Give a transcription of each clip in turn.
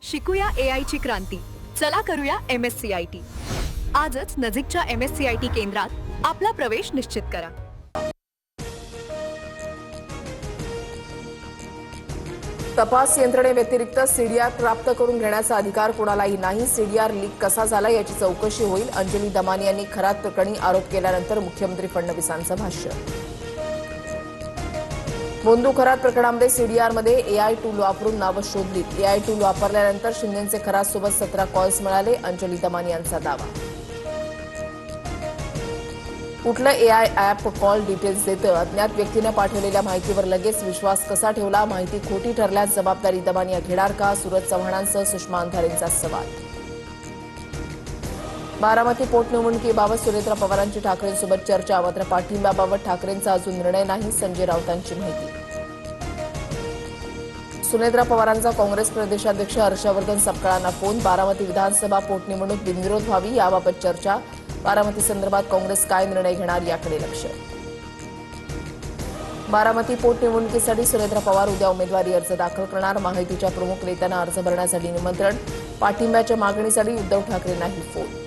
शिकूया AI ची क्रांती. चला करूया MSCIT. आजच नजीकच्या MSCIT केंद्रात आपला प्रवेश निश्चित करा. तपास यंत्रणेव्यतिरिक्त सीडीआर प्राप्त करून घेण्याचा अधिकार कोणालाही नाही. सीडीआर लीक कसा झाला याची चौकशी होईल. अंजली दमानी यांनी खरात प्रकरणी आरोप केल्यानंतर मुख्यमंत्री फडणवीसांचं भाष्य. बोंधू खरात प्रकरणामध्ये सीडीआरमध्ये एआय टूल वापरून नावं शोधलीत. एआय टूल वापरल्यानंतर शिंदेंचे खरातसोबत 17 कॉल्स मिळाले. अंजली दमानी यांचा दावा. कुठलं एआय ॲप कॉल डिटेल्स देतं? अज्ञात व्यक्तीनं पाठवलेल्या माहितीवर लगेच विश्वास कसा ठेवला? माहिती खोटी ठरल्यास जबाबदारी दमानी घेणार का? सूरज चव्हाणांसह सुषमा अंधारेंचा सवाल. बारामती पोटनिवडणुकीबाबत सुनेत्रा पवारांची ठाकरेंसोबत चर्चा. मात्र पाठिंब्याबाबत ठाकरेंचा अजून निर्णय नाही. संजय राऊतांची माहिती. सुनेत्रा पवारांचा काँग्रेस प्रदेशाध्यक्ष हर्षवर्धन सपकाळांना फोन. बारामती विधानसभा पोटनिवडणूक बिनविरोध व्हावी याबाबत चर्चा. बारामती संदर्भात काँग्रेस काय निर्णय घेणार याकडे लक्ष. बारामती पोटनिवडणुकीसाठी सुनेत्रा पवार उद्या उमेदवारी अर्ज दाखल करणार. महायुतीच्या प्रमुख नेत्यांना अर्ज भरण्यासाठी निमंत्रण. पाठिंब्याच्या मागणीसाठी उद्धव ठाकरेंनाही फोन.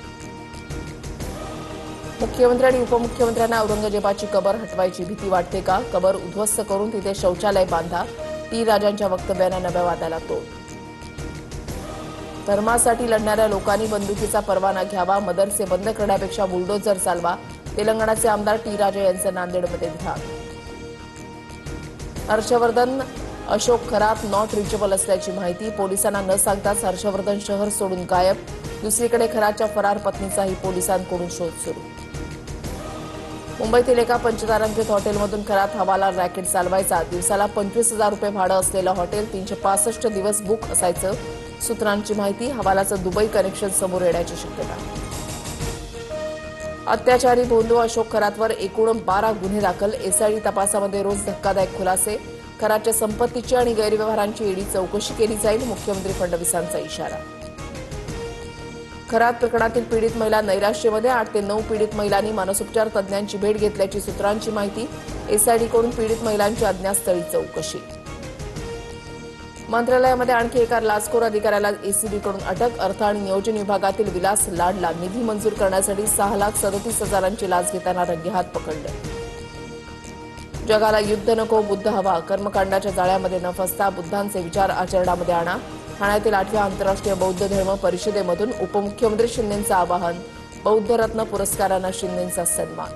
मुख्यमंत्री आणि उपमुख्यमंत्र्यांना औरंगजेबाची कबर हटवायची भीती वाटते का? कबर उद्ध्वस्त करून तिथे शौचालय बांधा. टी राजांच्या वक्तव्यानं नव्या वादाला तोड. धर्मासाठी लढणाऱ्या लोकांनी बंदुकीचा परवाना घ्यावा. मदरसे बंद करण्यापेक्षा बुलडोझर चालवा. तेलंगणाचे आमदार टी राजा यांचं नांदेडमध्ये विधान. हर्षवर्धन अशोक खरात नॉट रिचेबल असल्याची माहिती. पोलिसांना न सांगताच हर्षवर्धन शहर सोडून गायब. दुसरीकडे खरातच्या फरार पत्नीचाही पोलिसांकडून शोध सुरू. मुंबईतील एका पंचतारांकित हॉटेलमधून खरात हवाला रॅकेट चालवायचा. दिवसाला 25,000 रुपये भाडं असलेलं हॉटेल 365 दिवस बुक असायचं. सूत्रांची माहिती. हवालाचं दुबई कनेक्शन समोर येण्याची शक्यता. अत्याचारी बोंधू अशोक खरातवर एकूण 12 गुन्हे दाखल. एसआयटी तपासामध्ये रोज धक्कादायक खुलासे. खरातच्या संपत्तीची आणि गैरव्यवहारांची ईडी चौकशी केली जाईल. मुख्यमंत्री फडणवीसांचा इशारा. खरात प्रकरणातील पीडित महिला नैराश्यमध्ये. 8 ते 9 पीडित महिलांनी मानसोपचार तज्ज्ञांची भेट घेतल्याची सूत्रांची माहिती. एसआयटीकडून पीडित महिलांची अज्ञातस्थळी चौकशी. मंत्रालयामध्ये आणखी एका लाचखोर अधिकाऱ्याला एसीबीकडून अटक. अर्थ आणि नियोजन विभागातील विलास लाडला निधी मंजूर करण्यासाठी 6,37,000ची लाच घेताना रंगेहात पकडलं. जगाला युद्ध नको, बुद्ध हवा. कर्मकांडाच्या जाळ्यामध्ये न फसता बुद्धांचे विचार आचरणामध्ये आणा. ठाण्यातील 8व्या आंतरराष्ट्रीय बौद्ध धर्म परिषदेमधून उपमुख्यमंत्री शिंदेंचं आवाहन. बौद्ध रत्न पुरस्कारानं शिंदेंचा सन्मान.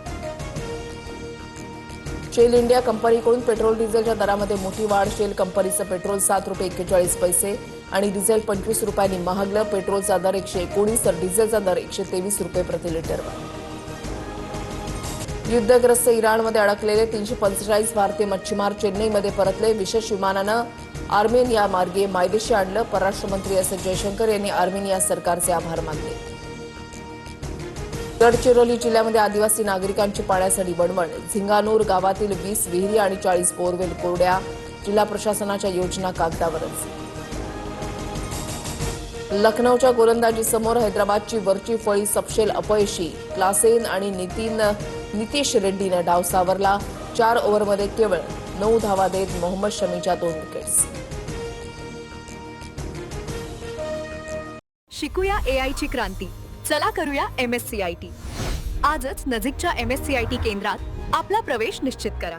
शेल इंडिया कंपनीकडून पेट्रोल डिझेलच्या दरामध्ये मोठी वाढ. शेल कंपनीचं पेट्रोल 7 रुपये 41 पैसे आणि डिझेल 25 रुपयांनी महागलं. पेट्रोलचा दर 119 तर डिझेलचा दर 123 रुपये प्रति लिटरवर. युद्धग्रस्त इराणमध्ये अडकलेले 345 भारतीय मच्छीमार चेन्नईमध्ये परतले. विशेष विमानानं आर्मेनिया मार्गे मायदेशी आणलं. परराष्ट्र मंत्री एस जयशंकर यांनी आर्मेनिया सरकारचे आभार मानले. गडचिरोली जिल्ह्यामध्ये आदिवासी नागरिकांची पाण्यासाठी वणवण. झिंगानूर गावातील 20 विहिरी आणि 40 बोरवेल कोरड्या. जिल्हा प्रशासनाच्या योजना कागदावरच. लखनौच्या गोलंदाजीसमोर हैदराबादची वरची फळी सपशेल अपयशी. क्लासेन आणि नितीश रेड्डीनं डाव सावरला. 4 ओव्हरमध्ये केवळ 9 धावा देत मोहम्मद शमीच्या 2 विकेट्स. शिकूया AI ची क्रांती. चला करूया MSCIT. आजच नजीकच्या MSCIT केंद्रात आपला प्रवेश निश्चित करा.